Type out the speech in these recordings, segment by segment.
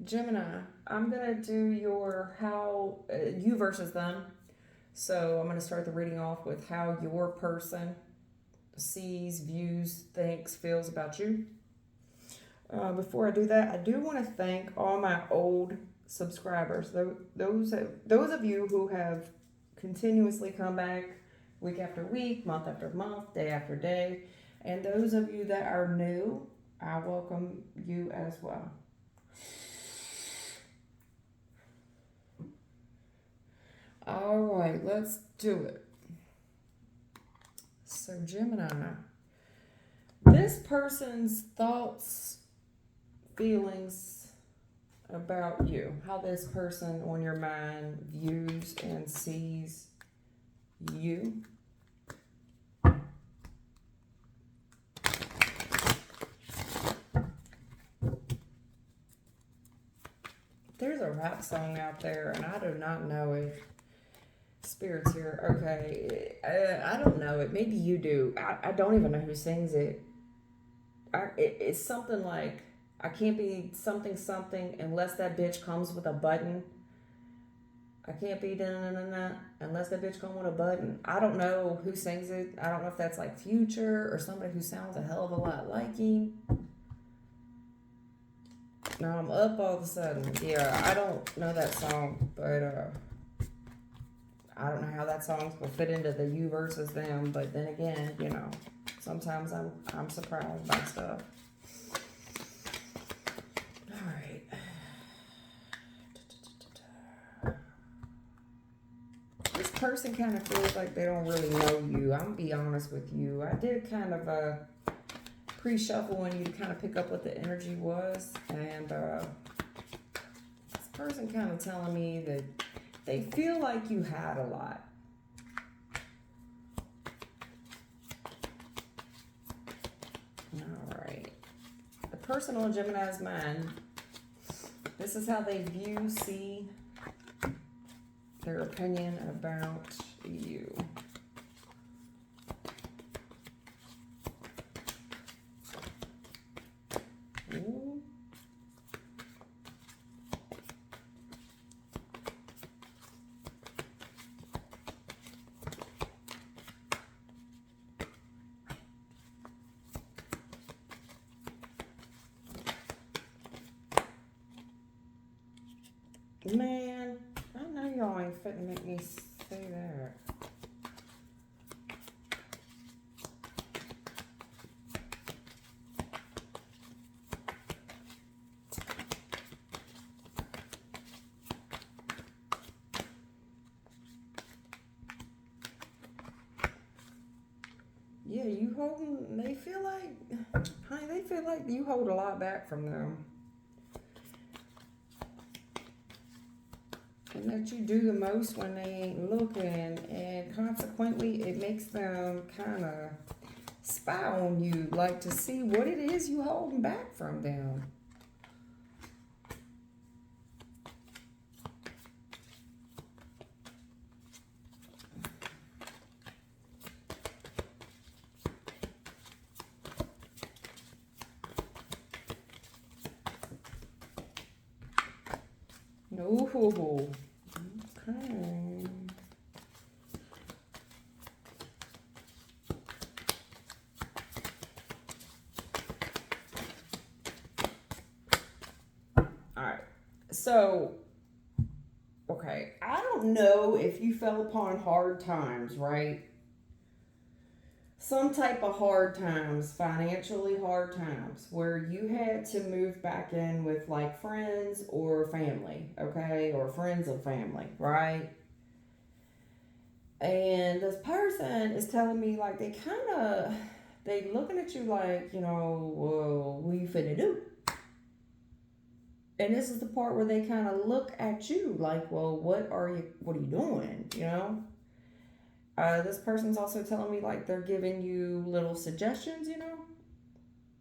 Gemini, I'm gonna do your how you versus them. So I'm gonna start the reading off with how your person sees, views, thinks, feels about you. Before I do that, I do want to thank all my old subscribers. Those of you who have continuously come back week after week, month after month, day after day, and those of you that are new, I welcome you as well. All right, let's do it. So, Gemini, this person's thoughts, feelings about you, how this person on your mind views and sees you. There's a rap song out there, and I do not know it. Spirits here. Okay. I don't know it. Maybe you do. I don't even know who sings it. It's something like, I can't be something something unless that bitch comes with a button. I can't be da unless that bitch comes with a button. I don't know who sings it. I don't know if that's like Future or somebody who sounds a hell of a lot like him. Now I'm up all of a sudden. Yeah, I don't know that song, but I don't know how that song will fit into the you versus them. But then again, sometimes I'm surprised by stuff. All right. This person kind of feels like they don't really know you. I'm gonna be honest with you. I did kind of pre-shuffle on you to kind of pick up what the energy was, and this person kind of telling me that they feel like you had a lot. All right. The person on Gemini's mind, this is how they view, see, their opinion about you. Ooh. Man, I know y'all ain't fitting make me say that. Yeah, you holding, they feel like, honey, they feel like you hold a lot back from them. And that you do the most when they ain't looking, and consequently, it makes them kind of spy on you, like to see what it is you holding back from them. Ooh, okay. All right. So, okay, I don't know if you fell upon hard times, right? Some type of hard times, financially hard times, where you had to move back in with like friends or family, okay, or friends of family, right? And this person is telling me like they looking at you like, well, what you finna do? And this is the part where they kind of look at you like, well, what are you doing? This person's also telling me like they're giving you little suggestions,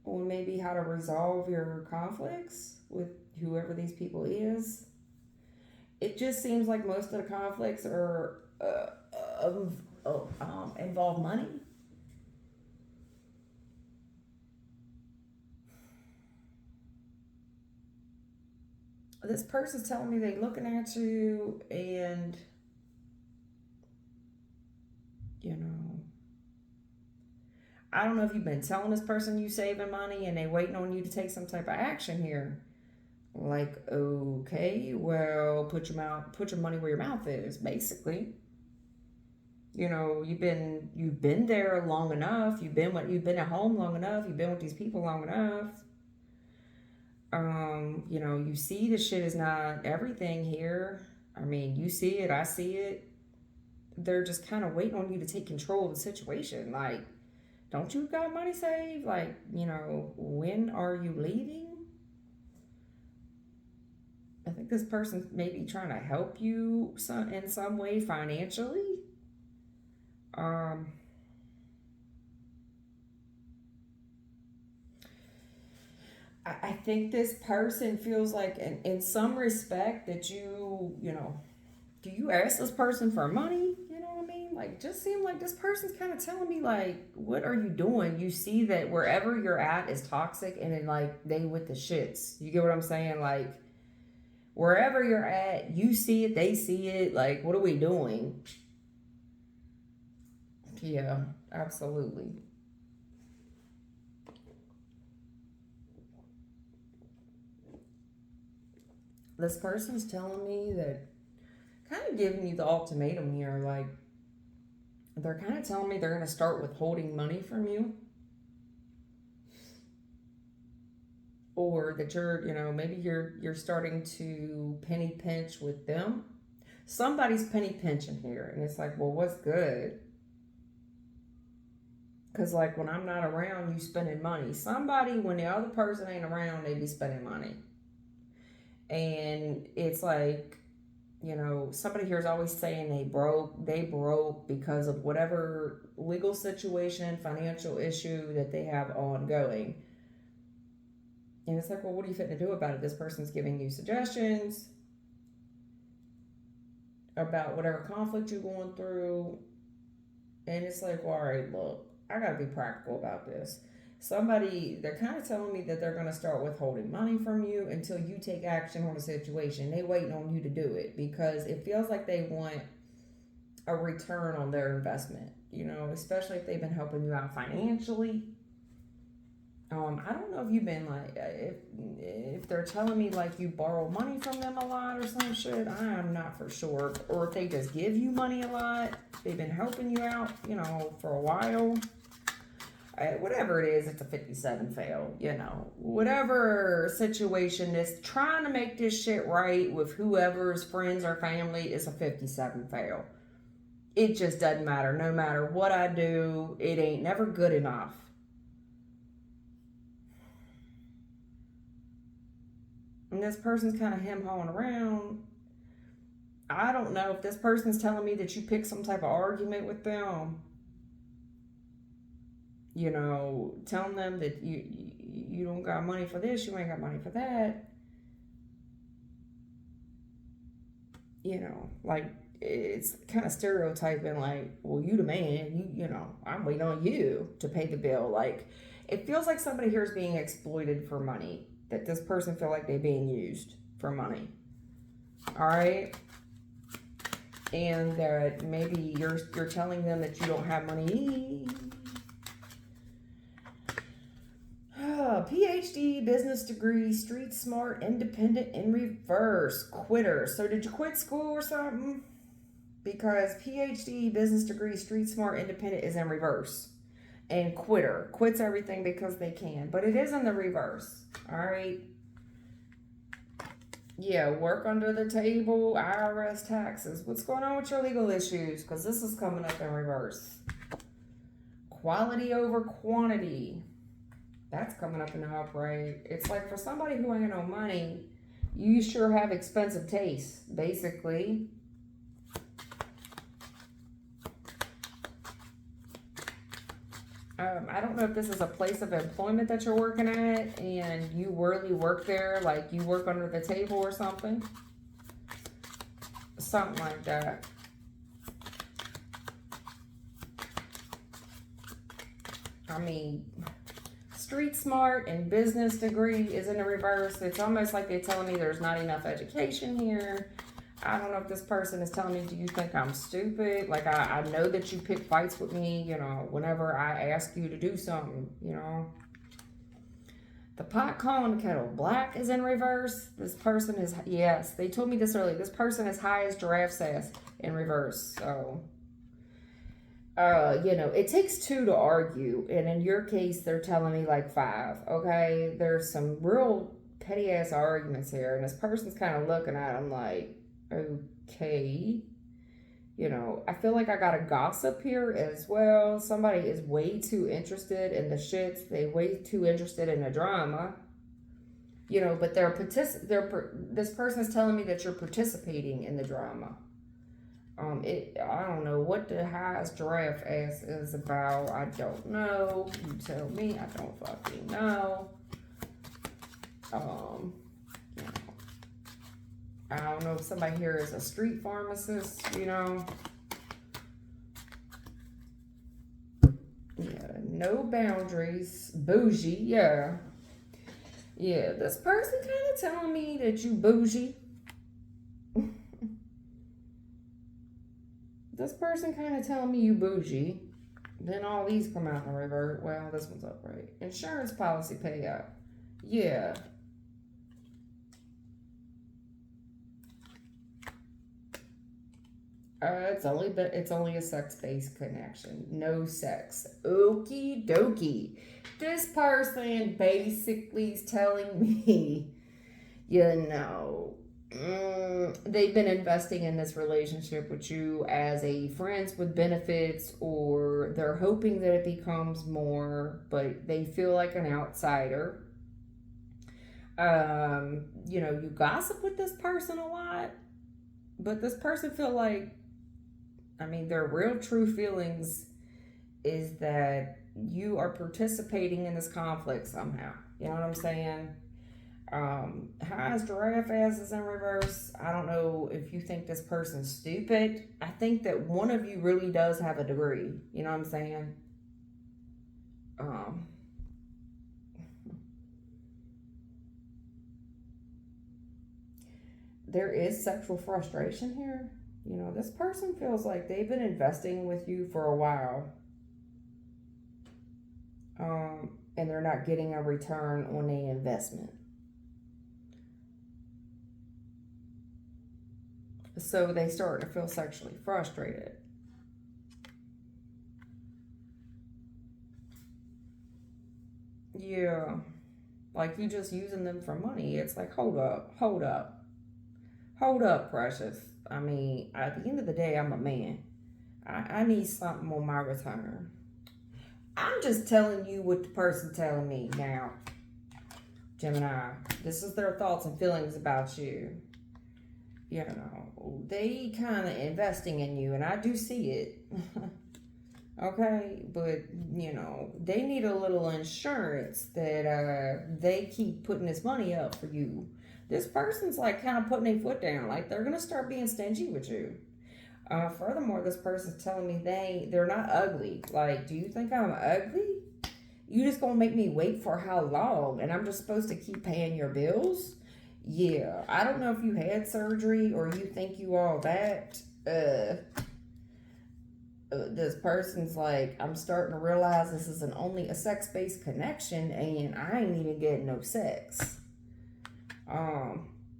on maybe how to resolve your conflicts with whoever these people is. It just seems like most of the conflicts are involve money. This person's telling me they looking at you and, you know, I don't know if you've been telling this person you saving money and they waiting on you to take some type of action here. Like, okay, well, put your money where your mouth is, basically. You know, you've been there long enough. You've been at home long enough. You've been with these people long enough. You know, you see the shit is not everything here. I mean, you see it, I see it. They're just kind of waiting on you to take control of the situation. Like, don't you got money saved? Like, you know, when are you leaving? I think this person's maybe trying to help you in some way financially. Um, I think this person feels like, in some respect, that you know, do you ask this person for money? You know what I mean? Like, just seem like this person's kind of telling me, like, what are you doing? You see that wherever you're at is toxic, and then, like, they with the shits. You get what I'm saying? Like, wherever you're at, you see it, they see it. Like, what are we doing? Yeah, absolutely. This person's telling me that, kind of giving you the ultimatum here. Like, they're kind of telling me they're going to start withholding money from you, or that you're, you know, maybe you're starting to penny pinch with them. Somebody's penny pinching here, and it's like, well, what's good? Because, like, when I'm not around, you spending money. Somebody, when the other person ain't around, they be spending money. And it's like, you know, somebody here is always saying they broke because of whatever legal situation, financial issue that they have ongoing. And it's like, well, what are you fitting to do about it? This person's giving you suggestions about whatever conflict you're going through. And it's like, well, all right, look, I got to be practical about this. They're kind of telling me that they're going to start withholding money from you until you take action on the situation. They waiting on you to do it because it feels like they want a return on their investment, you know, especially if they've been helping you out financially. I don't know if you've been like, if they're telling me like you borrow money from them a lot or some shit. I'm not for sure. Or if they just give you money a lot, they've been helping you out, you know, for a while. Whatever it is, it's a 57 fail, you know. Whatever situation is trying to make this shit right with whoever's friends or family is a 57 fail. It just doesn't matter. No matter what I do, it ain't never good enough. And this person's kind of hem-hawing around. I don't know if this person's telling me that you pick some type of argument with them. You know, telling them that you don't got money for this, you ain't got money for that. You know, like, it's kind of stereotyping, like, well, you the man, you know, I'm waiting on you to pay the bill. Like, it feels like somebody here is being exploited for money, that this person feel like they're being used for money. All right. And that maybe you're telling them that you don't have money. PhD, business degree, street smart, independent, in reverse, quitter. So did you quit school or something? Because PhD, business degree, street smart, independent is in reverse. And quitter quits everything because they can. But it is in the reverse. All right. Yeah, work under the table, IRS taxes. What's going on with your legal issues? Because this is coming up in reverse. Quality over quantity. That's coming up in the upright. It's like, for somebody who ain't no money, you sure have expensive taste, basically. I don't know if this is a place of employment that you're working at and you really work there, like you work under the table or something. Something like that. I mean, street smart and business degree is in the reverse. It's almost like they're telling me there's not enough education here. I don't know if this person is telling me, do you think I'm stupid? Like, I know that you pick fights with me, you know, whenever I ask you to do something, you know. The pot calling the kettle black is in reverse. This person is, yes, they told me this earlier. This person is high as giraffe sass in reverse. So, you know, it takes two to argue. And in your case, they're telling me like 5. Okay, there's some real petty ass arguments here. And this person's kind of looking at them like, okay. You know, I feel like I got a gossip here as well. Somebody is way too interested in the shits. They way too interested in the drama. You know, but this person is telling me that you're participating in the drama. I don't know what the highest giraffe ass is about. I don't know. You tell me. I don't fucking know. You know, I don't know if somebody here is a street pharmacist, you know. Yeah, no boundaries. Bougie, yeah. Yeah, this person kind of telling me that you bougie. This person kind of telling me you bougie. Then all these come out in revert. Well, this one's upright. Insurance policy payout. Yeah. It's only a sex-based connection. No sex. Okie dokie. This person basically is telling me, you know, they've been investing in this relationship with you as a friends with benefits, or they're hoping that it becomes more, but they feel like an outsider. You know, you gossip with this person a lot, but this person feel like, I mean, their real true feelings is that you are participating in this conflict somehow. You know what I'm saying? Highest giraffe ass is in reverse. I don't know if you think this person's stupid. I think that one of you really does have a degree. You know what I'm saying? There is sexual frustration here. You know, this person feels like they've been investing with you for a while. And they're not getting a return on the investment. So they start to feel sexually frustrated. Yeah. Like you just using them for money. It's like, hold up, hold up. Hold up, precious. I mean, at the end of the day, I'm a man. I need something on my return. I'm just telling you what the person telling me now. Gemini, this is their thoughts and feelings about you. You know, they kind of investing in you, and I do see it. Okay, but you know, they need a little insurance that they keep putting this money up for you. This person's like kind of putting their foot down, like they're gonna start being stingy with you. Furthermore, this person's telling me they're not ugly. Like, do you think I'm ugly? You just gonna make me wait for how long? And I'm just supposed to keep paying your bills? Yeah, I don't know if you had surgery or you think you all that. This person's like, I'm starting to realize this is only a sex-based connection, and I ain't even getting no sex.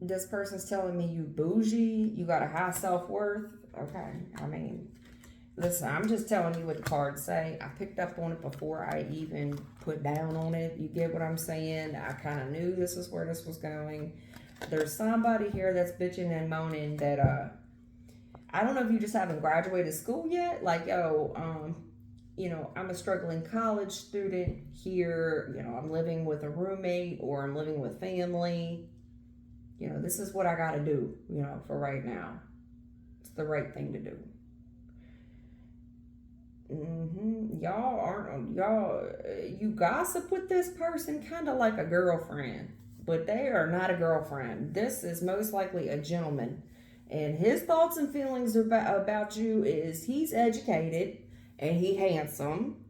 This person's telling me you bougie, you got a high self-worth. Okay, I mean, listen, I'm just telling you what the cards say. I picked up on it before I even put down on it. You get what I'm saying? I kind of knew this is where this was going. There's somebody here that's bitching and moaning that, I don't know if you just haven't graduated school yet. Like, you know, I'm a struggling college student here. You know, I'm living with a roommate or I'm living with family. You know, this is what I got to do, you know, for right now. It's the right thing to do. You gossip with this person kind of like a girlfriend, but they are not a girlfriend. This is most likely a gentleman. And his thoughts and feelings about you is he's educated and he handsome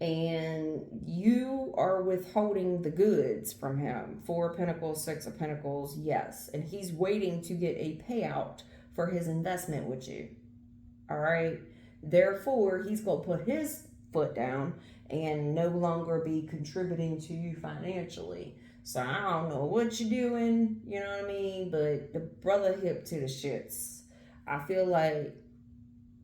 and you are withholding the goods from him. Four of Pentacles, Six of Pentacles, yes. And he's waiting to get a payout for his investment with you. All right. Therefore, he's going to put his foot down and no longer be contributing to you financially. So I don't know what you're doing, you know what I mean? But the brother hip to the shits. I feel like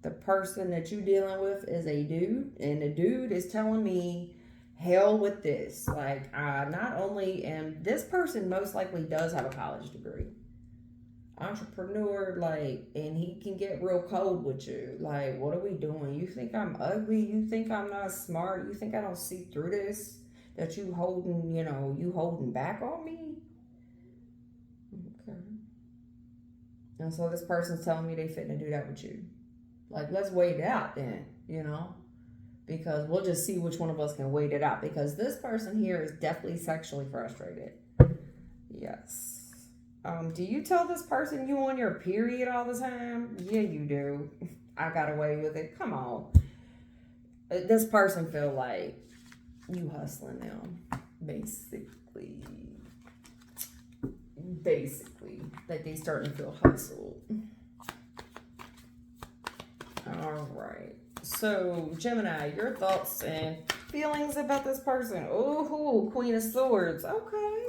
the person that you're dealing with is a dude, and the dude is telling me, hell with this. Like, not only, and this person most likely does have a college degree. Entrepreneur, like, and he can get real cold with you. Like, what are we doing? You think I'm ugly? You think I'm not smart? You think I don't see through this? That you holding back on me? Okay. And so this person's telling me they fitting to do that with you. Like, let's wait it out then, because we'll just see which one of us can wait it out. Because this person here is definitely sexually frustrated. Yes. Do you tell this person you on your period all the time? Yeah, you do. I got away with it. Come on. This person feel like you hustling them, basically. That they starting to feel hustled. All right. So, Gemini, your thoughts and feelings about this person. Oh, Queen of Swords. Okay.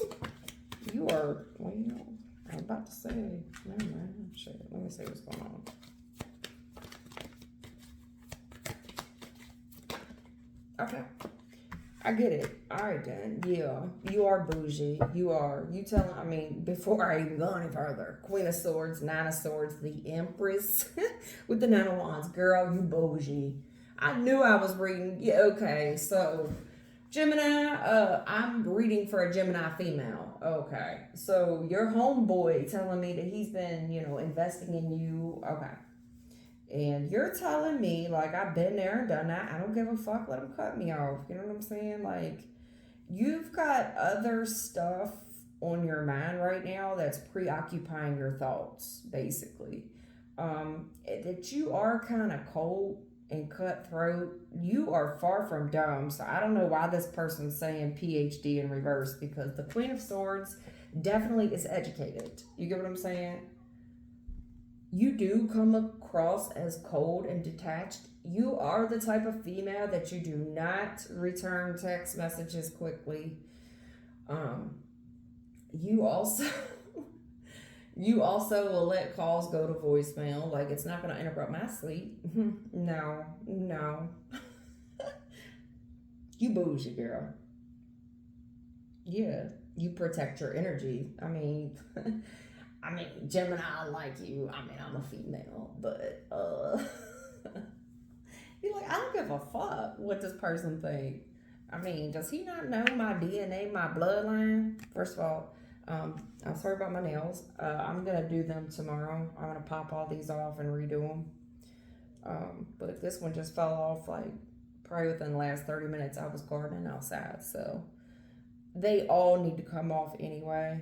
You are, well, I'm about to say, never mind. Shit, let me see what's going on. Okay. I get it. All right, then. Yeah. You are bougie. Before I even go any further, Queen of Swords, Nine of Swords, the Empress with the Nine of Wands. Girl, you bougie. I knew I was reading. Yeah, okay. So, Gemini, I'm reading for a Gemini female. Okay. So, your homeboy telling me that he's been, investing in you. Okay. And you're telling me, like, I've been there and done that. I don't give a fuck. Let him cut me off. You know what I'm saying? Like, you've got other stuff on your mind right now that's preoccupying your thoughts, basically. That you are kind of cold and cutthroat. You are far from dumb. So I don't know why this person's saying PhD in reverse, because the Queen of Swords definitely is educated. You get what I'm saying? You do come across as cold and detached. You are the type of female that you do not return text messages quickly. You also will let calls go to voicemail. Like, it's not going to interrupt my sleep. No. You bougie, girl. Yeah, you protect your energy. Gemini, I like you. I'm a female, but you're like, I don't give a fuck what this person think. Does he not know my DNA, my bloodline? First of all, I'm sorry about my nails. I'm gonna do them tomorrow. I'm gonna pop all these off and redo them. But this one just fell off like probably within the last 30 minutes. I was gardening outside, so they all need to come off anyway.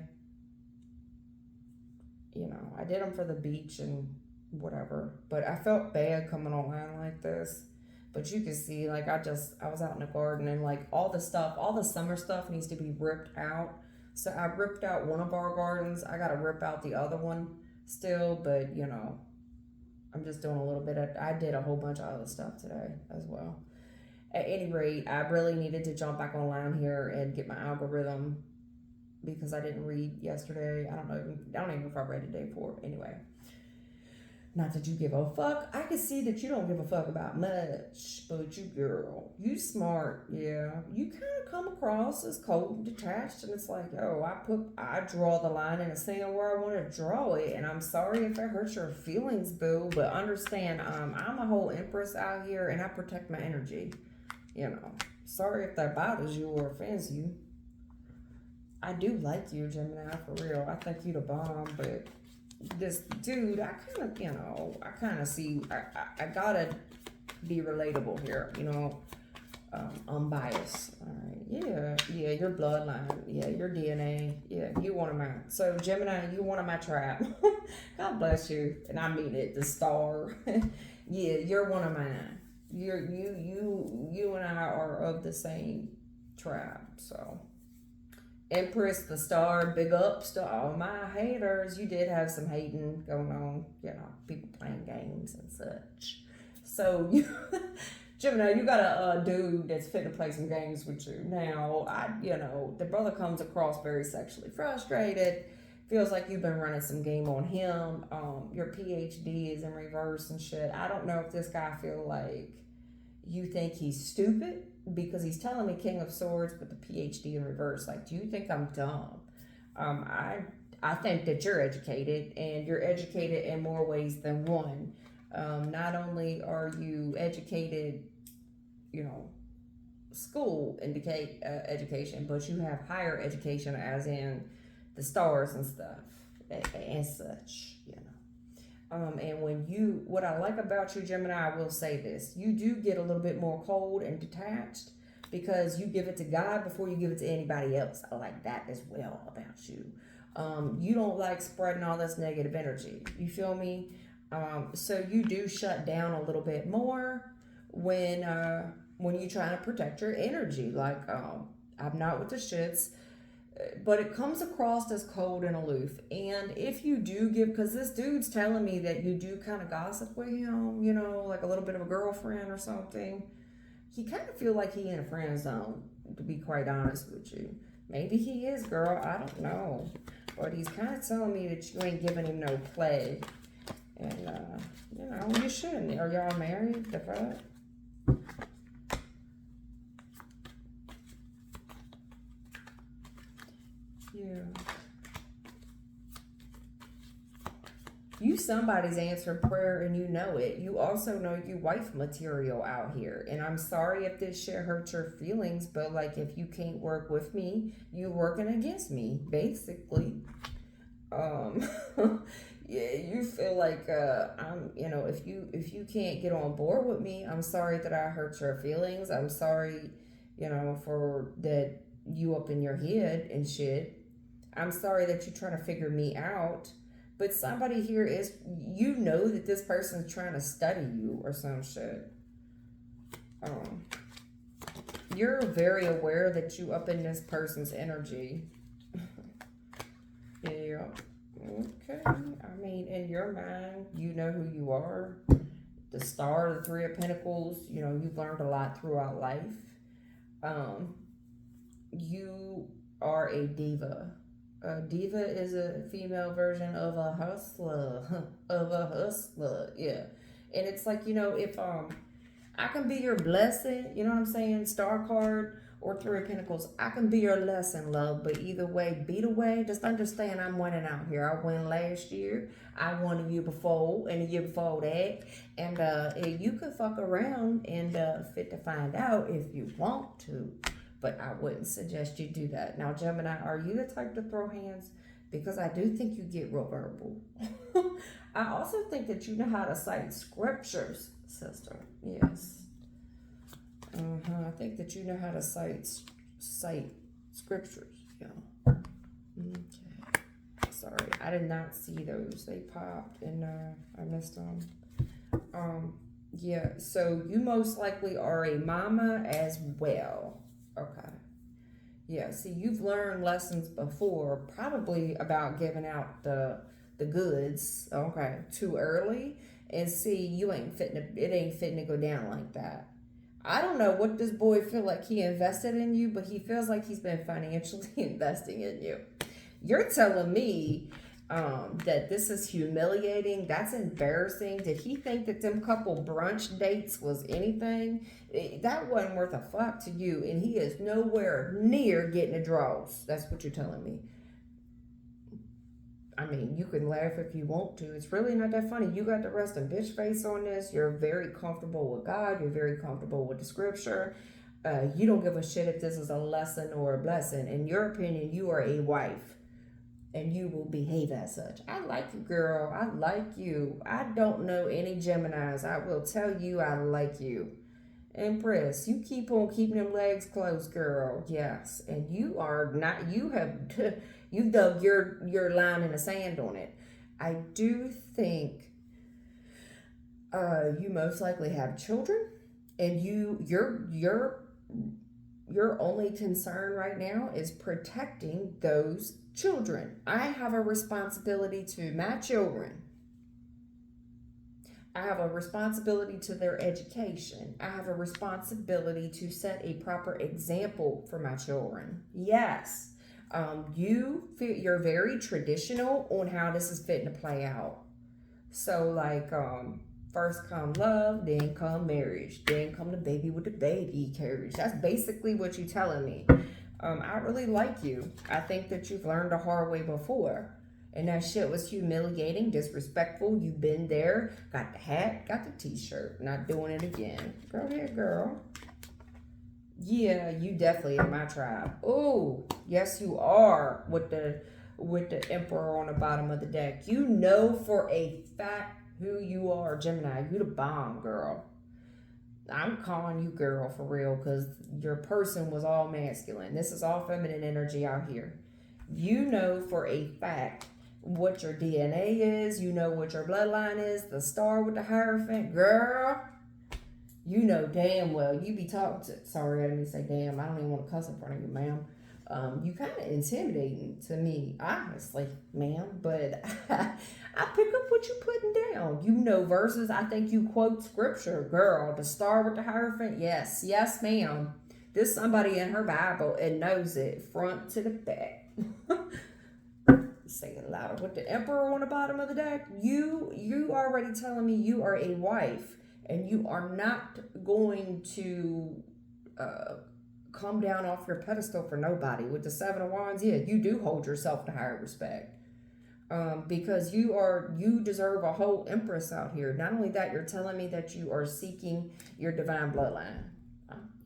I did them for the beach and whatever, but I felt bad coming online like this. But you can see, like, I was out in the garden, and like all the summer stuff needs to be ripped out. So I ripped out one of our gardens. I got to rip out the other one still, but I'm just doing a little bit I did a whole bunch of other stuff today as well. At any rate, I really needed to jump back online here and get my algorithm, because I didn't read yesterday. I don't even know if I read the day before. Anyway, not that you give a fuck. I can see that you don't give a fuck about much, but you, girl, you smart. Yeah, you kind of come across as cold and detached, and it's like, I draw the line in the sand where I want to draw it, and I'm sorry if it hurts your feelings, boo, but understand, I'm a whole empress out here, and I protect my energy. Sorry if that bothers you or offends you. I do like you, Gemini, for real. I think you the bomb, but this dude, I kind of see, I gotta be relatable here, unbiased. All right, yeah, your bloodline, yeah, your DNA, yeah, you one of mine. So, Gemini, you one of my tribe. God bless you, and I mean it, the star. Yeah, you're one of mine. You and I are of the same tribe. So Empress the Star, big ups to all my haters. You did have some hating going on, people playing games and such. So you, Gemini, you got a dude that's fit to play some games with you. Now, the brother comes across very sexually frustrated. Feels like you've been running some game on him. Your PhD is in reverse and shit. I don't know if this guy feel like you think he's stupid because he's telling me King of Swords with the PhD in reverse. Like, do you think I'm dumb? I think that you're educated, and you're educated in more ways than one. Not only are you educated, school indicate education, but you have higher education, as in the stars and stuff and such. And what I like about you, Gemini, I will say this: you do get a little bit more cold and detached because you give it to God before you give it to anybody else. I like that as well about you. You don't like spreading all this negative energy. You feel me? So you do shut down a little bit more when you're trying to protect your energy. Like, I'm not with the shits, but it comes across as cold and aloof. And if you do because this dude's telling me that you do kind of gossip with him, like a little bit of a girlfriend or something. He kind of feel like he in a friend zone, to be quite honest with you. Maybe he is, girl. I don't know. But he's kind of telling me that you ain't giving him no play. And, you shouldn't. Are y'all married? The fuck? Yeah. You somebody's answered prayer and you know it. You also know you wife material out here. And I'm sorry if this shit hurts your feelings, but like if you can't work with me, you working against me, basically. Yeah, you feel like I'm, if you can't get on board with me, I'm sorry that I hurt your feelings. I'm sorry, for that you up in your head and shit. I'm sorry that you're trying to figure me out. But somebody here is, that this person's trying to study you or some shit. You're very aware that you up in this person's energy. Yeah. Okay. I mean, in your mind, you know who you are. The Star, the Three of Pentacles, you've learned a lot throughout life. You are a diva. A diva is a female version of a hustler. Yeah. And it's like, if I can be your blessing, you know what I'm saying? Star card or Three of Pentacles, I can be your lesson, love. But either way, be the way. Just understand I'm winning out here. I won last year. I won the year before and the year before that. And you can fuck around and fit to find out if you want to. But I wouldn't suggest you do that. Now, Gemini, are you the type to throw hands? Because I do think you get real verbal. I also think that you know how to cite scriptures, sister. Yes. I think that you know how to cite scriptures. Yeah. Okay. Sorry, I did not see those. They popped and I missed them. Yeah. So you most likely are a mama as well. Okay. Yeah, see, you've learned lessons before, probably about giving out the goods, okay, too early. And see, it ain't fitting to go down like that. I don't know what this boy feel like he invested in you, but he feels like he's been financially investing in you. You're telling me that this is humiliating. That's embarrassing. Did he think that them couple brunch dates was anything? That wasn't worth a fuck to you, and he is nowhere near getting the draws. That's what you're telling me. I mean, you can laugh if you want to. It's really not that funny. You got the resting bitch face on this. You're very comfortable with God. You're very comfortable with the scripture. You don't give a shit if this is a lesson or a blessing. In your opinion, you are a wife. And you will behave as such. I like you, girl. I like you. I don't know any Geminis. I will tell you I like you. Empress, you keep on keeping them legs closed, girl. Yes. And you are not, you've dug your line in the sand on it. I do think you most likely have children. And your only concern right now is protecting those children. I have a responsibility to my children. I have a responsibility to their education. I have a responsibility to set a proper example for my children. Yes. You're very traditional on how this is fitting to play out. So like first come love, then come marriage, then come the baby with the baby carriage. That's basically what you're telling me. I really like you. I think that you've learned the hard way before. And that shit was humiliating, disrespectful. You've been there, got the hat, got the t-shirt. Not doing it again. Go ahead, girl. Yeah, you definitely in my tribe. Oh, yes you are with the emperor on the bottom of the deck. You know for a fact who you are, Gemini. You the bomb, girl. I'm calling you girl for real because your person was all masculine. This is all feminine energy out here. You know for a fact what your DNA is. You know what your bloodline is. The star with the Hierophant, girl. You know damn well you be talking to. Sorry, I didn't say damn. I don't even want to cuss in front of you, ma'am. You kind of intimidating to me, honestly, ma'am. But I pick up what you putting down. You know verses. I think you quote scripture, girl. The star with the Hierophant. Yes, yes, ma'am. There's somebody in her Bible and knows it front to the back. Say it louder. With the emperor on the bottom of the deck, you already telling me you are a wife and you are not going to come down off your pedestal for nobody. With the Seven of Wands, yeah, you do hold yourself to higher respect. Because you deserve a whole empress out here. Not only that, you're telling me that you are seeking your divine bloodline.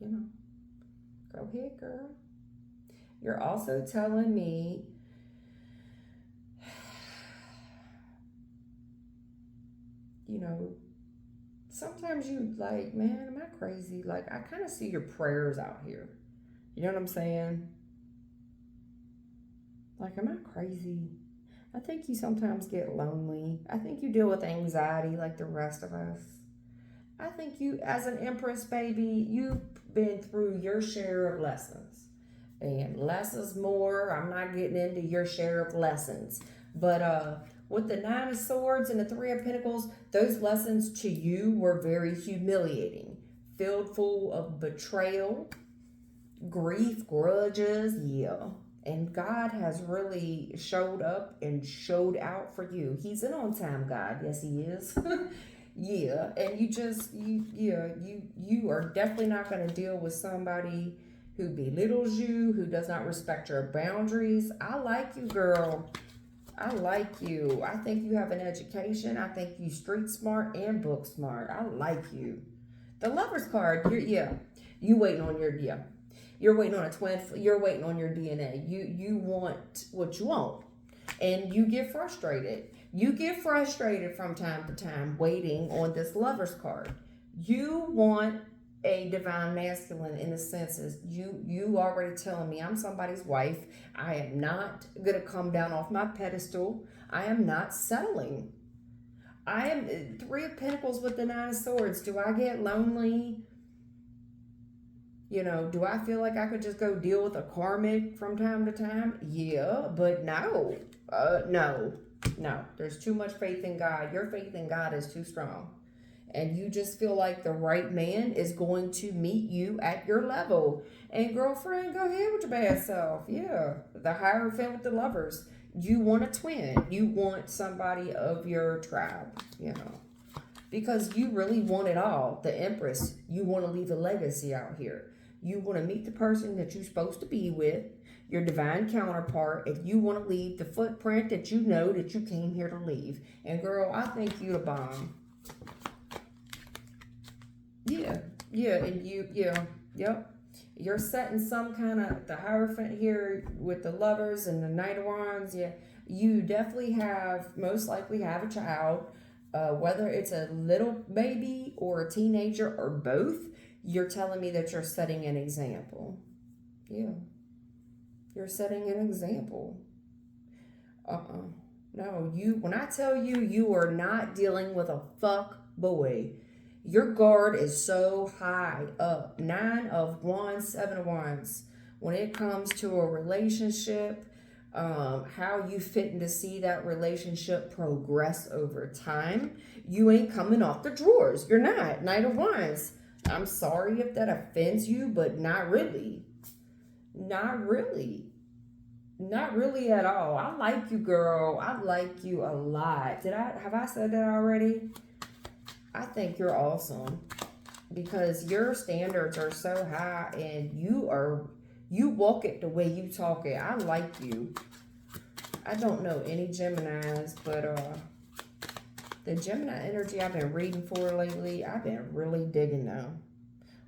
Go ahead, girl. You're also telling me sometimes you like, man, am I crazy? Like, I kind of see your prayers out here. You know what I'm saying? Like, am I crazy? I think you sometimes get lonely. I think you deal with anxiety like the rest of us. I think you, as an empress, baby, you've been through your share of lessons. And less is more. I'm not getting into your share of lessons. But with the Nine of Swords and the Three of Pentacles, those lessons to you were very humiliating. Filled full of betrayal, grief, grudges, yeah. And God has really showed up and showed out for you. He's an on-time God. Yes, he is. Yeah. And you are definitely not going to deal with somebody who belittles you, who does not respect your boundaries. I like you, girl. I like you. I think you have an education. I think you street smart and book smart. I like you. The Lover's card, you waiting on your, you're waiting on a twin. You're waiting on your DNA. You want what you want. And you get frustrated. You get frustrated from time to time waiting on this Lover's card. You want a divine masculine in the senses you already telling me I'm somebody's wife. I am not gonna come down off my pedestal. I am not settling. I am Three of Pentacles with the Nine of Swords. Do I get lonely? Do I feel like I could just go deal with a karmic from time to time? Yeah, but no. No. There's too much faith in God. Your faith in God is too strong. And you just feel like the right man is going to meet you at your level. And girlfriend, go ahead with your bad self. Yeah. The Hierophant with the Lovers. You want a twin. You want somebody of your tribe, Because you really want it all. The Empress, you want to leave a legacy out here. You want to meet the person that you're supposed to be with, your divine counterpart, if you want to leave the footprint that you know that you came here to leave. And girl, I think you the bomb. Yeah, and yep. You're setting some kind of, the Hierophant here with the Lovers and the Knight of Wands, yeah. You definitely most likely have a child, whether it's a little baby or a teenager or both. You're telling me that you're setting an example. Yeah. You're setting an example. No, when I tell you, you are not dealing with a fuck boy. Your guard is so high up. 9 of Wands, 7 of Wands. When it comes to a relationship, how you fitting to see that relationship progress over time. You ain't coming off the drawers. You're not. Knight of Wands. I'm sorry if that offends you, but not really. Not really. Not really at all. I like you, girl. I like you a lot. Have I said that already? I think you're awesome because your standards are so high and you walk it the way you talk it. I like you. I don't know any Geminis, but the Gemini energy I've been reading for lately, I've been really digging them.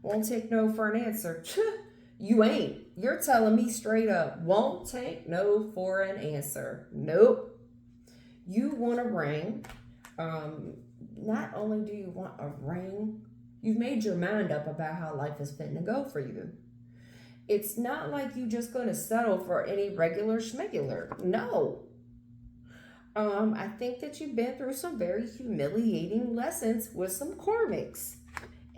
Won't take no for an answer. You ain't. You're telling me straight up, won't take no for an answer. Nope. You want a ring. Not only do you want a ring, you've made your mind up about how life is fitting to go for you. It's not like you just going to settle for any regular schmegular. No. I think that you've been through some very humiliating lessons with some karmics.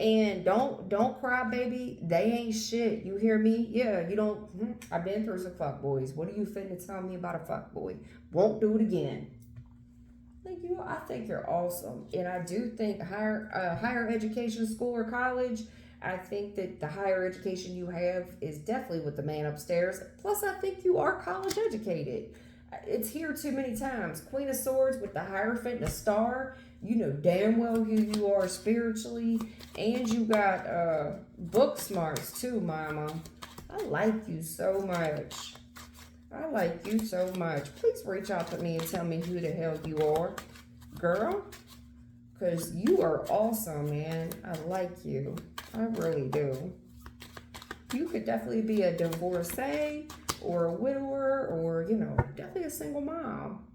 And don't cry, baby. They ain't shit. You hear me? Yeah, you don't. I've been through some fuckboys. What are you finna tell me about a fuckboy? Won't do it again. I think you're awesome, and I do think higher education, school or college. I think that the higher education you have is definitely with the man upstairs. Plus, I think you are college educated. It's here too many times. Queen of Swords with the Hierophant and the Star. You know damn well who you are spiritually. And you got book smarts too, mama. I like you so much. I like you so much. Please reach out to me and tell me who the hell you are, girl. Because you are awesome, man. I like you. I really do. You could definitely be a divorcee or a widower or, definitely a single mom,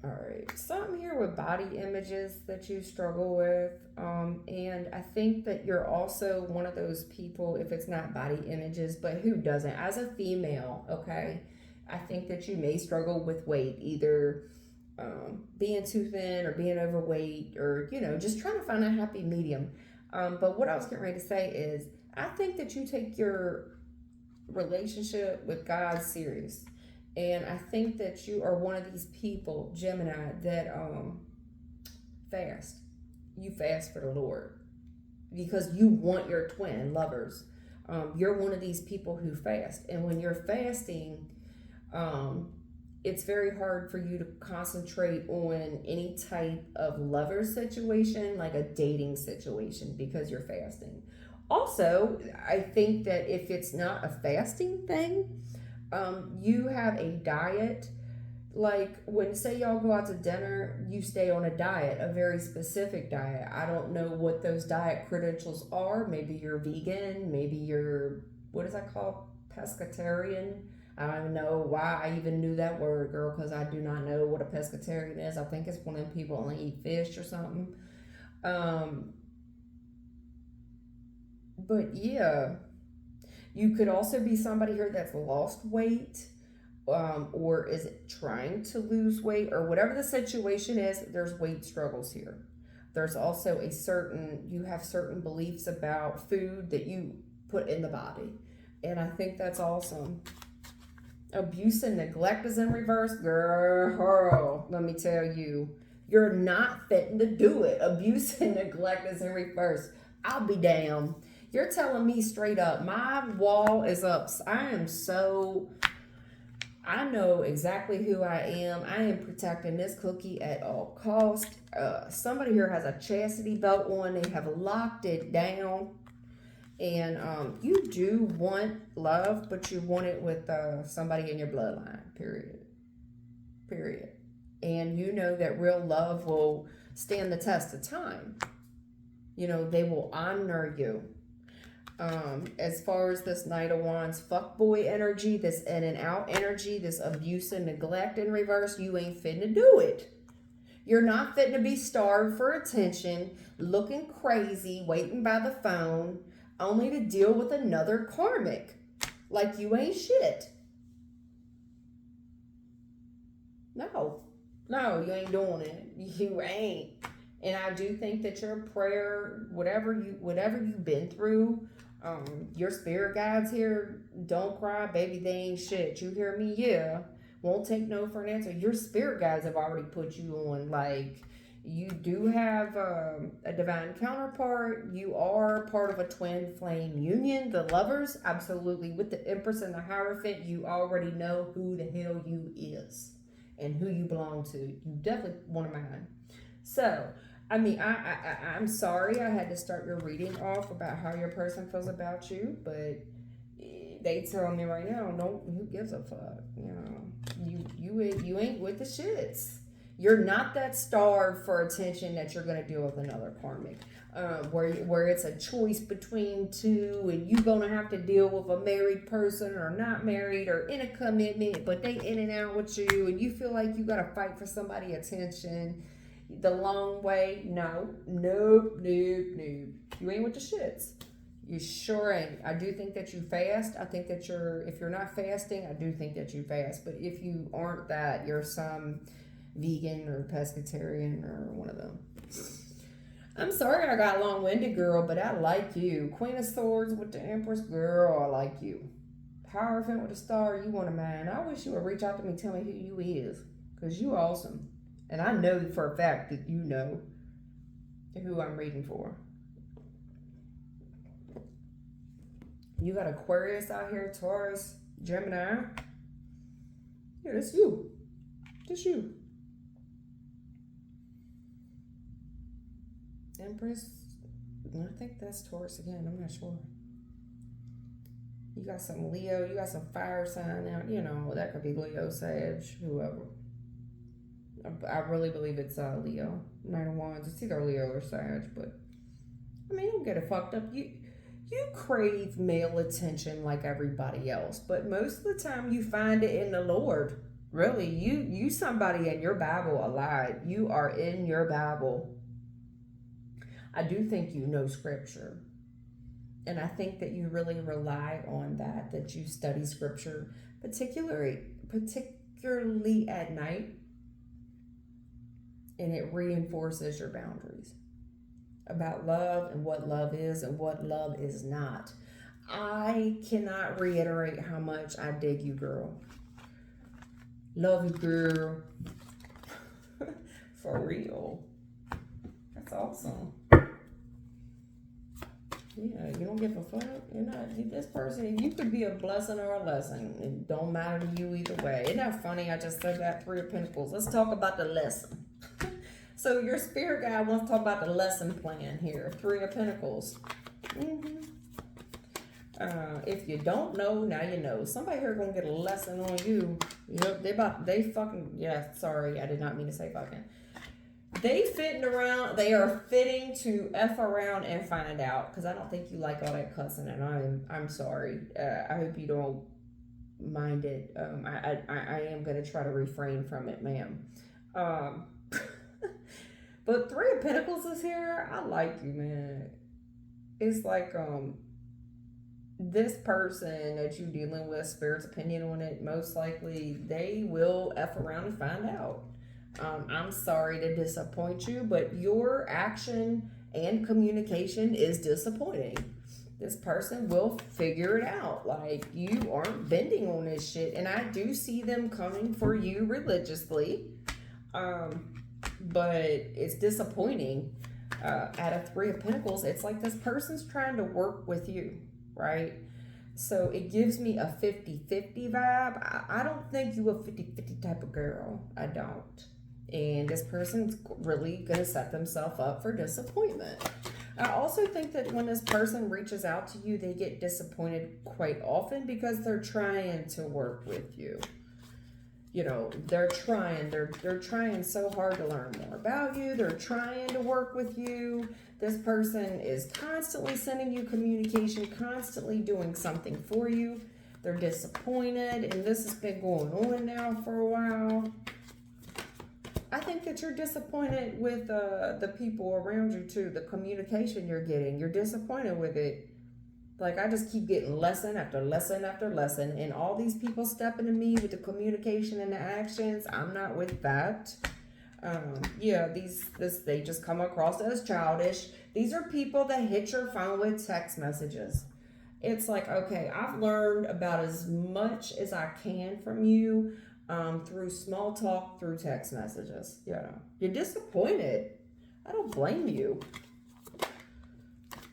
All right, something here with body images that you struggle with. And I think that you're also one of those people, if it's not body images, but who doesn't? As a female, okay, I think that you may struggle with weight, either being too thin or being overweight or, just trying to find a happy medium. But what I was getting ready to say is I think that you take your relationship with God serious. And I think that you are one of these people, Gemini, that fast. You fast for the Lord because you want your twin lovers. You're one of these people who fast. And when you're fasting, it's very hard for you to concentrate on any type of lover situation, like a dating situation, because you're fasting. Also, I think that if it's not a fasting thing, you have a diet, like when say y'all go out to dinner, you stay on a diet, a very specific diet. I don't know what those diet credentials are. Maybe you're vegan, maybe you're, what is that called? Pescatarian. I don't even know why I even knew that word, girl, because I do not know what a pescatarian is. I think it's one of them people only eat fish or something. But yeah. You could also be somebody here that's lost weight, or is it trying to lose weight, or whatever the situation is. There's weight struggles here. There's also you have certain beliefs about food that you put in the body, and I think that's awesome. Abuse and neglect is in reverse, girl. Let me tell you, you're not fitting to do it. Abuse and neglect is in reverse. I'll be damned. You're telling me straight up, my wall is up. I know exactly who I am. I am protecting this cookie at all costs. Somebody here has a chastity belt on. They have locked it down. And you do want love, but you want it with somebody in your bloodline, period. And you know that real love will stand the test of time. They will honor you. As far as this Knight of Wands fuckboy energy, this in and out energy, this abuse and neglect in reverse, you ain't fitting to do it. You're not fitting to be starved for attention, looking crazy, waiting by the phone, only to deal with another karmic. Like you ain't shit. No. No, you ain't doing it. You ain't. And I do think that your prayer, whatever you've been through, your spirit guides here, don't cry, baby, they ain't shit. You hear me? Yeah. Won't take no for an answer. Your spirit guides have already put you on, like, you do have a divine counterpart. You are part of a twin flame union. The lovers, absolutely. With the Empress and the Hierophant, you already know who the hell you is and who you belong to. You definitely one of mine. So, I mean, I'm sorry I had to start your reading off about how your person feels about you, but they tell me right now, don't, who gives a fuck? You know, you ain't with the shits. You're not that starved for attention that you're gonna deal with another karmic. Where it's a choice between two, and you gonna have to deal with a married person or not married or in a commitment, but they in and out with you, and you feel like you gotta fight for somebody's attention the long way. Nope. You ain't with the shits. You sure ain't. I do think that you fast. I think that if you're not fasting, I do think that you fast. But if you aren't that, you're some vegan or pescatarian or one of them. I'm sorry I got long-winded, girl, but I like you. Queen of Swords with the Empress, girl, I like you. Hierophant with a star, you want a man. I wish you would reach out to me, tell me who you is, because you awesome. And I know for a fact that you know who I'm reading for. You got Aquarius out here, Taurus, Gemini. Yeah, that's you. Just you. Empress, I think that's Taurus again. I'm not sure. You got some Leo. You got some fire sign out. You know, that could be Leo, Sag, whoever. I really believe it's Leo. Knight of Wands. It's either Leo or Sag, but I mean, don't get it fucked up. You crave male attention like everybody else, but most of the time you find it in the Lord. Really, you somebody in your Bible alive. You are in your Bible. I do think you know scripture. And I think that you really rely on that you study scripture, particularly at night, and it reinforces your boundaries about love and what love is and what love is not. I cannot reiterate how much I dig you, girl. Love you, girl. For real. That's awesome. Yeah, you don't give a fuck. You're not this person. You could be a blessing or a lesson. It don't matter to you either way. Isn't that funny? I just said that 3 of Pentacles. Let's talk about the lesson. So your spirit guide wants to talk about the lesson plan here. 3 of Pentacles. If you don't know, now you know. Somebody here gonna get a lesson on you. Yep, they fucking, yeah, sorry, I did not mean to say fucking. They are fitting to F around and find out, because I don't think you like all that cussing, and I'm sorry. I hope you don't mind it. I am going to try to refrain from it, ma'am. But 3 of Pentacles is here. I like you, man. It's like, this person that you're dealing with, Spirit's opinion on it, most likely they will F around and find out. I'm sorry to disappoint you, but your action and communication is disappointing. This person will figure it out. Like, you aren't bending on this shit, and I do see them coming for you religiously, but it's disappointing. At a 3 of Pentacles, it's like this person's trying to work with you, right? So it gives me a 50-50 vibe. I don't think you a 50-50 type of girl. I don't. And this person's really going to set themselves up for disappointment. I also think that when this person reaches out to you, they get disappointed quite often because they're trying to work with you. You know, they're trying so hard to learn more about you. They're trying to work with you. This person is constantly sending you communication, constantly doing something for you. They're disappointed, and this has been going on now for a while. I think that you're disappointed with the people around you too, the communication you're getting. You're disappointed with it. Like, I just keep getting lesson after lesson after lesson, and all these people stepping to me with the communication and the actions. I'm not with that. Yeah, they just come across as childish. These are people that hit your phone with text messages. It's like, okay, I've learned about as much as I can from you, through small talk, through text messages. You're disappointed. I don't blame you.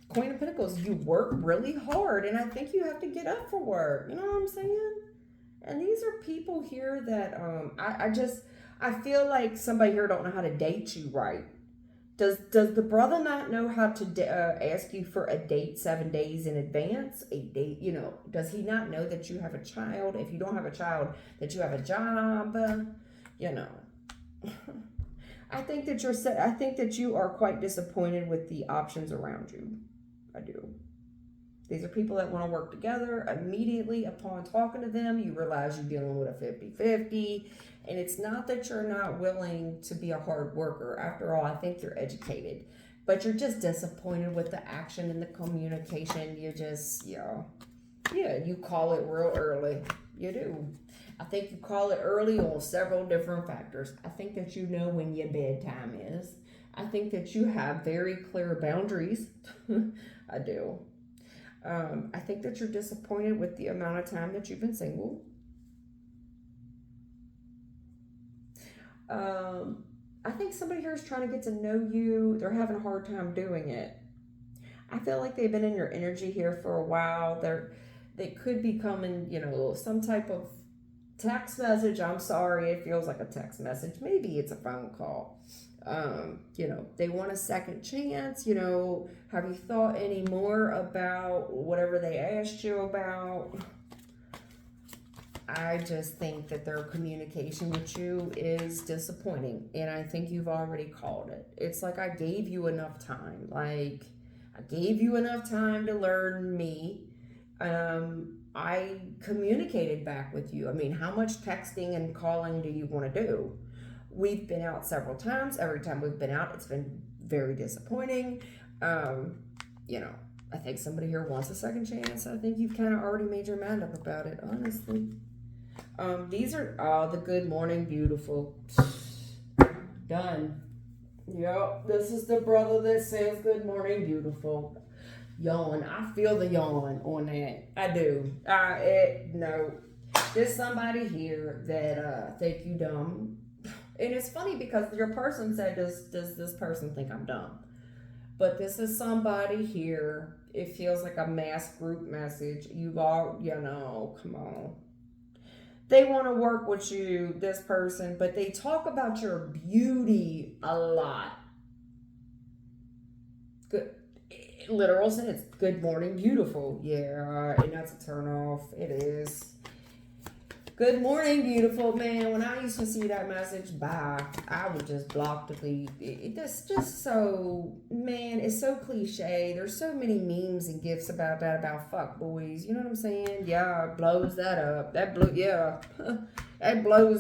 Queen of Pentacles, you work really hard, and I think you have to get up for work. You know what I'm saying? And these are people here that I feel like somebody here don't know how to date you right. Does the brother not know how to ask you for a date 7 days in advance? A date, does he not know that you have a child? If you don't have a child, that you have a job, you know. I think that you are quite disappointed with the options around you. I do. These are people that want to work together. Immediately upon talking to them, you realize you're dealing with a 50-50. And it's not that you're not willing to be a hard worker. After all, I think you're educated. But you're just disappointed with the action and the communication. You just, you call it real early. You do. I think you call it early on several different factors. I think that you know when your bedtime is. I think that you have very clear boundaries. I do. I think that you're disappointed with the amount of time that you've been single. I think somebody here is trying to get to know you. They're having a hard time doing it. I feel like they've been in your energy here for a while. They could be coming, some type of text message. I'm sorry, it feels like a text message. Maybe it's a phone call. They want a second chance. Have you thought any more about whatever they asked you about? I just think that their communication with you is disappointing, and I think you've already called it. It's like I gave you enough time. Like, I gave you enough time to learn me. I communicated back with you. I mean, how much texting and calling do you want to do? We've been out several times. Every time we've been out, it's been very disappointing. I think somebody here wants a second chance. I think you've kind of already made your mind up about it, honestly. These are the good morning, beautiful. Done. Yep, this is the brother that says good morning, beautiful. Yawn. I feel the yawn on that. I do. No. There's somebody here that think you dumb. And it's funny because your person said, does this person think I'm dumb? But this is somebody here. It feels like a mass group message. You've all, come on. They want to work with you, this person, but they talk about your beauty a lot. Good. Literal sense. Good morning, beautiful. Yeah, and that's a turn off. It is. Good morning, beautiful. Man, when I used to see that message, bye, I would just block the lead. It's just so, man, it's so cliche. There's so many memes and gifs about that, about fuck boys. You know what I'm saying? Yeah, it blows that up. That blows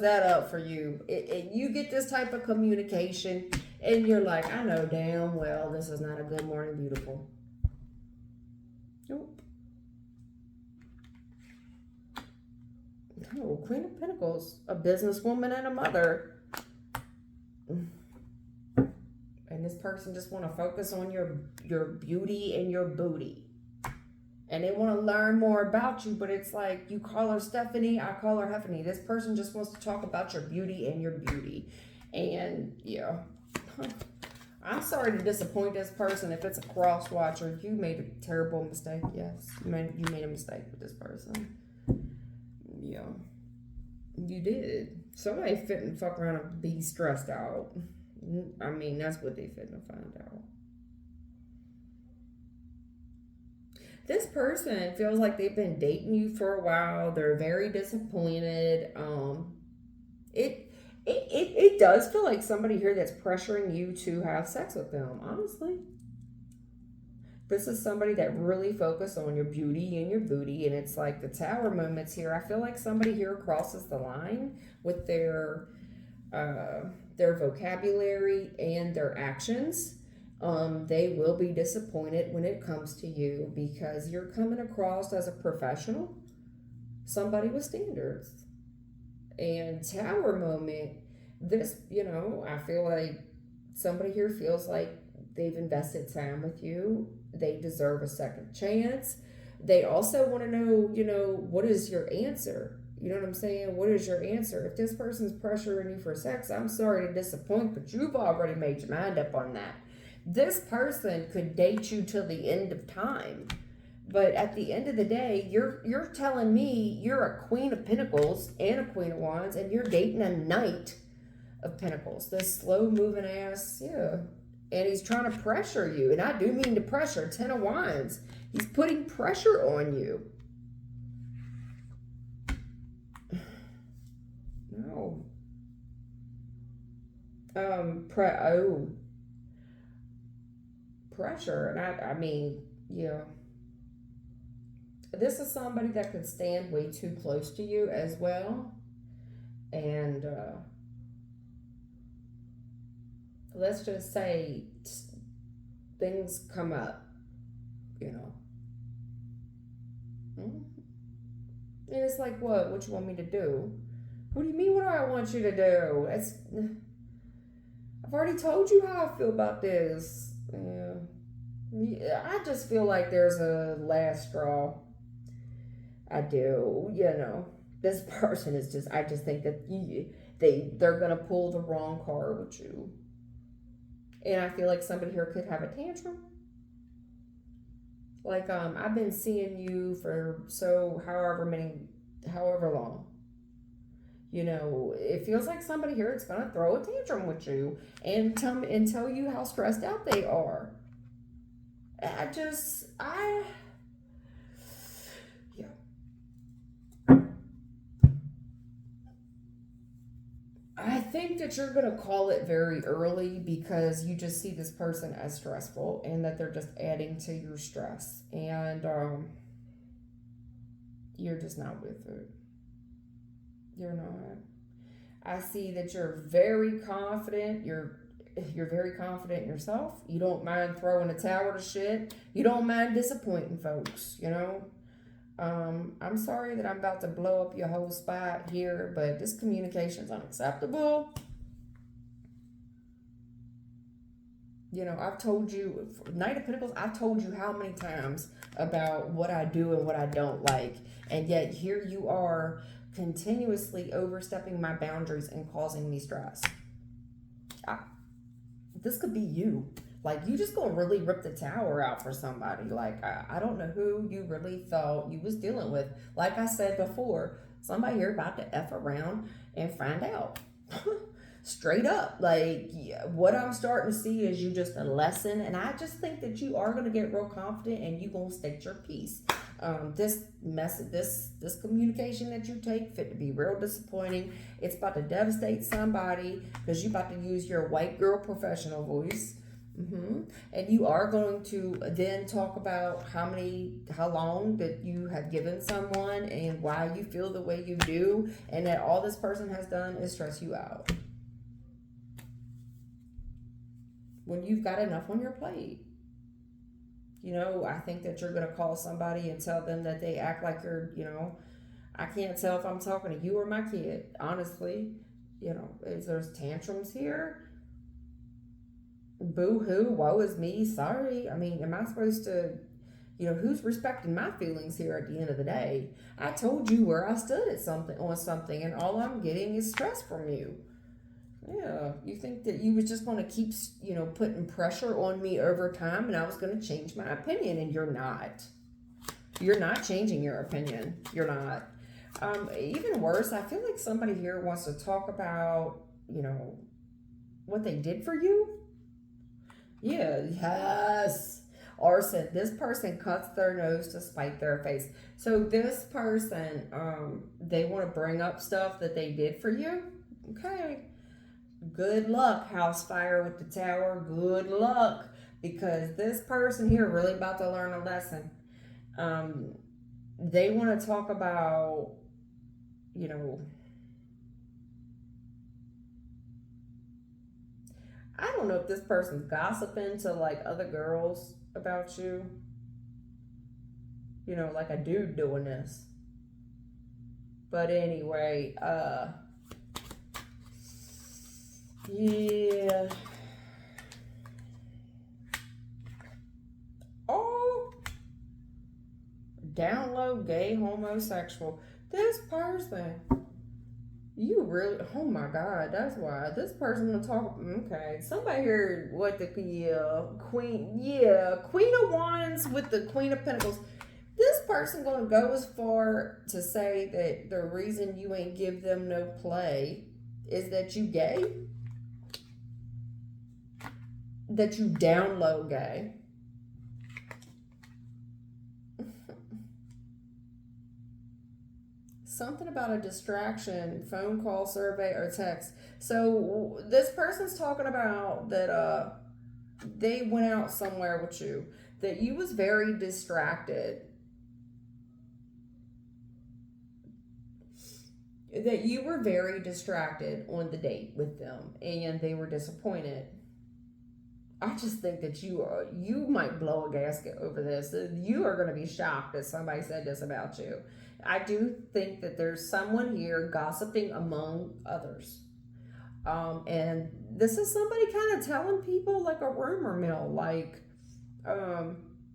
that up for you. You get this type of communication, and you're like, I know damn well this is not a good morning, beautiful. Nope. Oh, Queen of Pentacles, a businesswoman and a mother. And this person just want to focus on your beauty and your booty. And they want to learn more about you, but it's like you call her Stephanie, I call her Heffany. This person just wants to talk about your beauty and your beauty. And yeah. I'm sorry to disappoint this person. If it's a cross watcher, you made a terrible mistake. Yes, you made a mistake with this person. Yeah, you did. Somebody fitting fuck around and be stressed out. I mean, that's what they fitting to find out. This person feels like they've been dating you for a while. They're very disappointed. It does feel like somebody here that's pressuring you to have sex with them, honestly. This is somebody that really focused on your beauty and your booty, and it's like the tower moments here. I feel like somebody here crosses the line with their vocabulary and their actions. They will be disappointed when it comes to you because you're coming across as a professional, somebody with standards. And tower moment, This, I feel like somebody here feels like they've invested time with you. They deserve a second chance. They also want to know, what is your answer? You know what I'm saying? What is your answer? If this person's pressuring you for sex, I'm sorry to disappoint, but you've already made your mind up on that. This person could date you till the end of time. But at the end of the day, you're telling me you're a queen of pentacles and a queen of wands, and you're dating a knight of pentacles. This slow moving ass, yeah. And he's trying to pressure you. And I do mean to pressure. 10 of wands. He's putting pressure on you. No. Pressure. And I mean, yeah. This is somebody that could stand way too close to you as well. And let's just say things come up, And it's like, what you want me to do? What do you mean, what do I want you to do? I've already told you how I feel about this. Yeah. I just feel like there's a last straw. I do, This person is just, I just think that they're going to pull the wrong card with you. And I feel like somebody here could have a tantrum. Like, I've been seeing you for however long. It feels like somebody here is going to throw a tantrum with you and tell you how stressed out they are. I think that you're going to call it very early because you just see this person as stressful and that they're just adding to your stress. And you're just not with it. You're not. I see that you're very confident. You're very confident in yourself. You don't mind throwing a towel to shit. You don't mind disappointing folks, I'm sorry that I'm about to blow up your whole spot here, but this communication is unacceptable. I've told you, Knight of Pentacles, I've told you how many times about what I do and what I don't like. And yet here you are continuously overstepping my boundaries and causing me stress. This could be you. Like, you just gonna really rip the tower out for somebody. Like, I don't know who you really thought you was dealing with. Like I said before, somebody here about to F around and find out. Straight up. Like, what I'm starting to see is you just a lesson. And I just think that you are going to get real confident and you going to state your piece. This message, this communication that you take fit to be real disappointing. It's about to devastate somebody because you about to use your white girl professional voice. And you are going to then talk about how long that you have given someone and why you feel the way you do, and that all this person has done is stress you out when you've got enough on your plate. I think that you're going to call somebody and tell them that they act like you're, I can't tell if I'm talking to you or my kid, honestly. There's tantrums here. Boo-hoo, woe is me, sorry. I mean, am I supposed to, who's respecting my feelings here at the end of the day? I told you where I stood on something, and all I'm getting is stress from you. Yeah, you think that you was just going to keep, putting pressure on me over time, and I was going to change my opinion, and you're not. You're not changing your opinion. You're not. Even worse, I feel like somebody here wants to talk about, what they did for you. Yeah, yes. Arson. This person cuts their nose to spite their face. So this person, they want to bring up stuff that they did for you. Okay. Good luck, house fire with the tower. Good luck. Because this person here really about to learn a lesson. They want to talk about, I don't know if this person's gossiping to like other girls about you. Like a dude doing this. But anyway, Yeah. Oh, down low, gay, homosexual. This person, you really, oh my God, that's why. This person will talk, okay. Somebody heard what the Queen of Wands with the Queen of Pentacles. This person gonna go as far to say that the reason you ain't give them no play is that you gay, that you down low gay. Something about a distraction, phone call, survey, or text. So this person's talking about that they went out somewhere with you, that you was very distracted, that you were very distracted on the date with them, and they were disappointed. I just think that you might blow a gasket over this. You are going to be shocked that somebody said this about you. I do think that there's someone here gossiping among others. And this is somebody kind of telling people like a rumor mill, like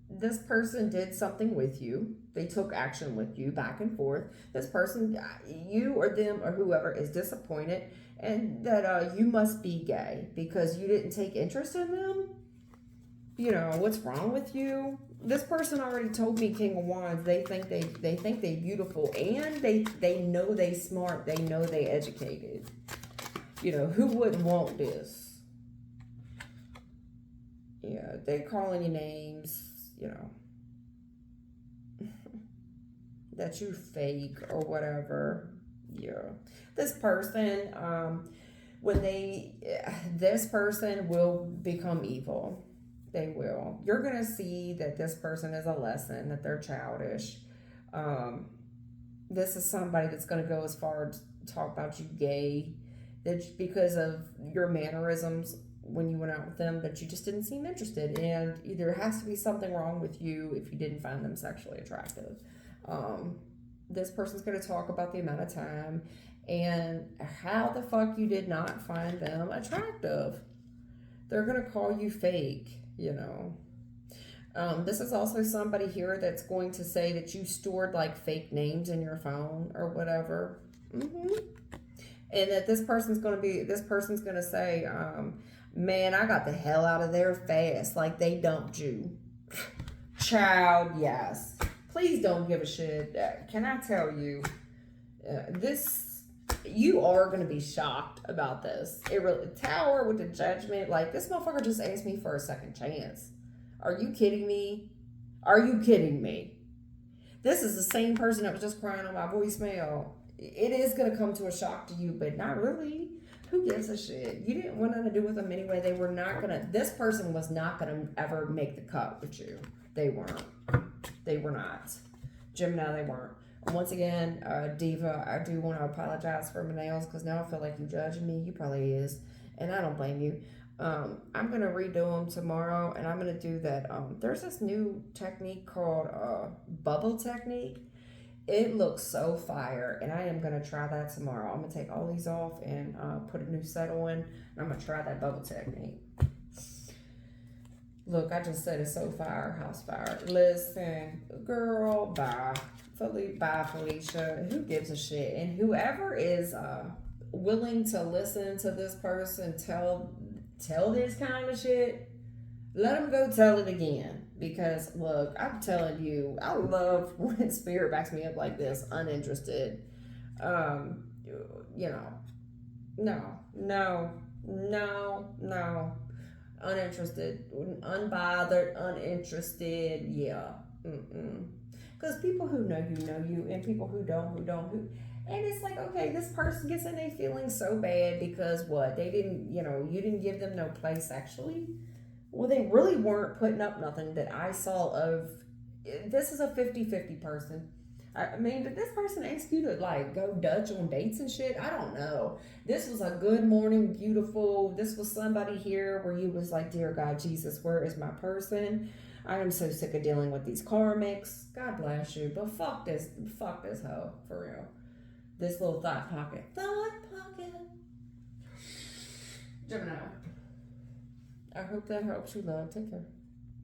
this person did something with you. They took action with you back and forth. This person, you or them or whoever, is disappointed, and that you must be gay because you didn't take interest in them. You know, what's wrong with you? This person already told me, King of Wands, they think they beautiful, and they know they smart, they know they educated. You know, who wouldn't want this? Yeah, they calling you names, you know, that you fake or whatever. Yeah. This person, this person will become evil. They will. You're going to see that this person is a lesson, that they're childish. This is somebody that's going to go as far as talk about you gay, that because of your mannerisms when you went out with them, that you just didn't seem interested. And there has to be something wrong with you if you didn't find them sexually attractive. This person's going to talk about the amount of time and how the fuck you did not find them attractive. They're going to call you fake, you know. This is also somebody here that's going to say that you stored like fake names in your phone or whatever. And that this person's going to say, man, I got the hell out of there fast. Like they dumped you. Child, yes. Please don't give a shit. Can I tell you, you are going to be shocked about this. It really, Tower with the Judgment, like this motherfucker just asked me for a second chance. Are you kidding me? Are you kidding me? This is the same person that was just crying on my voicemail. It is going to come to a shock to you, but not really. Who gives a shit? You didn't want nothing to do with them anyway. They were not going to, this person was not going to ever make the cut with you. They weren't. They were not. Gemini, they weren't. Once again, Diva, I do want to apologize for my nails because now I feel like you're judging me. You probably is. And I don't blame you. I'm going to redo them tomorrow, and I'm going to do that. There's this new technique called bubble technique. It looks so fire, and I am going to try that tomorrow. I'm going to take all these off and put a new set on, and I'm going to try that bubble technique. Look, I just said it's so fire, house fire. Listen, girl, bye. Bye, Felicia. Who gives a shit? And whoever is willing to listen to this person tell this kind of shit, let them go tell it again. Because, look, I'm telling you, I love when spirit backs me up like this, uninterested. You know, no. Uninterested, unbothered, uninterested, yeah. Because people who know you, and people who don't. And it's like, okay, this person gets in their feelings so bad because what? They didn't, you didn't give them no place sexually. Well, they really weren't putting up nothing that I saw of. This is a 50-50 person. I mean, did this person ask you to, like, go Dutch on dates and shit? I don't know. This was a good morning, beautiful. This was somebody here where you was like, dear God, Jesus, where is my person? I am so sick of dealing with these karmics. God bless you. But fuck this hoe, for real. This little thought pocket. Gemini. I hope that helps you, love. Take care.